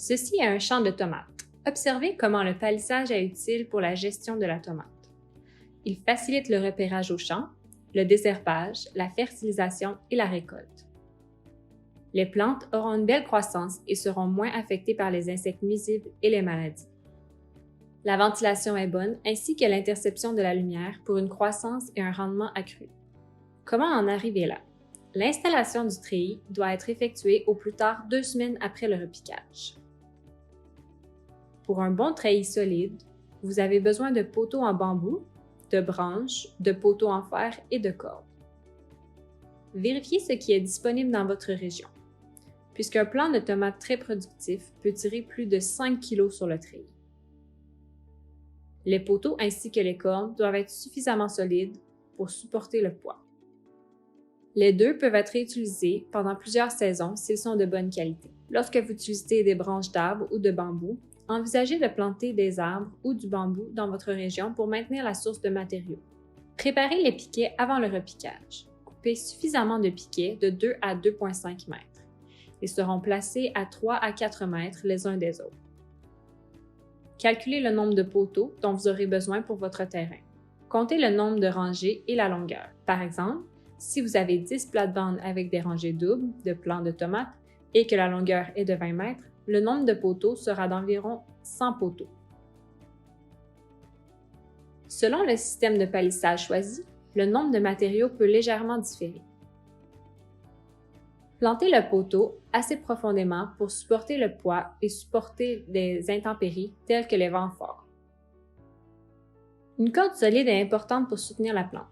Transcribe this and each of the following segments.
Ceci est un champ de tomates. Observez comment le palissage est utile pour la gestion de la tomate. Il facilite le repérage au champ, le désherbage, la fertilisation et la récolte. Les plantes auront une belle croissance et seront moins affectées par les insectes nuisibles et les maladies. La ventilation est bonne ainsi que l'interception de la lumière pour une croissance et un rendement accru. Comment en arriver là? L'installation du treillis doit être effectuée au plus tard 2 semaines après le repiquage. Pour un bon treillis solide, vous avez besoin de poteaux en bambou, de branches, de poteaux en fer et de cordes. Vérifiez ce qui est disponible dans votre région, puisqu'un plant de tomates très productif peut tirer plus de 5 kg sur le treillis. Les poteaux ainsi que les cordes doivent être suffisamment solides pour supporter le poids. Les deux peuvent être réutilisés pendant plusieurs saisons s'ils sont de bonne qualité. Lorsque vous utilisez des branches d'arbres ou de bambou, envisagez de planter des arbres ou du bambou dans votre région pour maintenir la source de matériaux. Préparez les piquets avant le repiquage. Coupez suffisamment de piquets de 2 à 2,5 mètres. Ils seront placés à 3 à 4 mètres les uns des autres. Calculez le nombre de poteaux dont vous aurez besoin pour votre terrain. Comptez le nombre de rangées et la longueur. Par exemple, si vous avez 10 plates-bandes avec des rangées doubles de plants de tomates et que la longueur est de 20 mètres, le nombre de poteaux sera d'environ 100 poteaux. Selon le système de palissage choisi, le nombre de matériaux peut légèrement différer. Plantez le poteau assez profondément pour supporter le poids et supporter des intempéries telles que les vents forts. Une corde solide est importante pour soutenir la plante.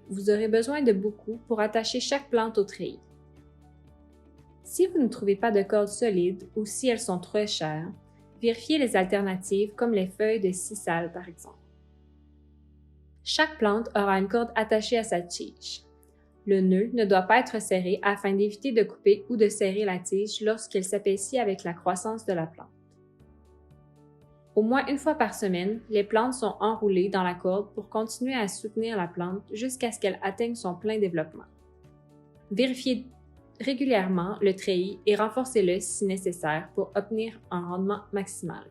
Vous aurez besoin de beaucoup pour attacher chaque plante au treillis. Si vous ne trouvez pas de corde solide ou si elles sont trop chères, vérifiez les alternatives comme les feuilles de sisal par exemple. Chaque plante aura une corde attachée à sa tige. Le nœud ne doit pas être serré afin d'éviter de couper ou de serrer la tige lorsqu'elle s'épaissit avec la croissance de la plante. Au moins une fois par semaine, les plantes sont enroulées dans la corde pour continuer à soutenir la plante jusqu'à ce qu'elle atteigne son plein développement. Vérifiez régulièrement le treillis et renforcez-le si nécessaire pour obtenir un rendement maximal.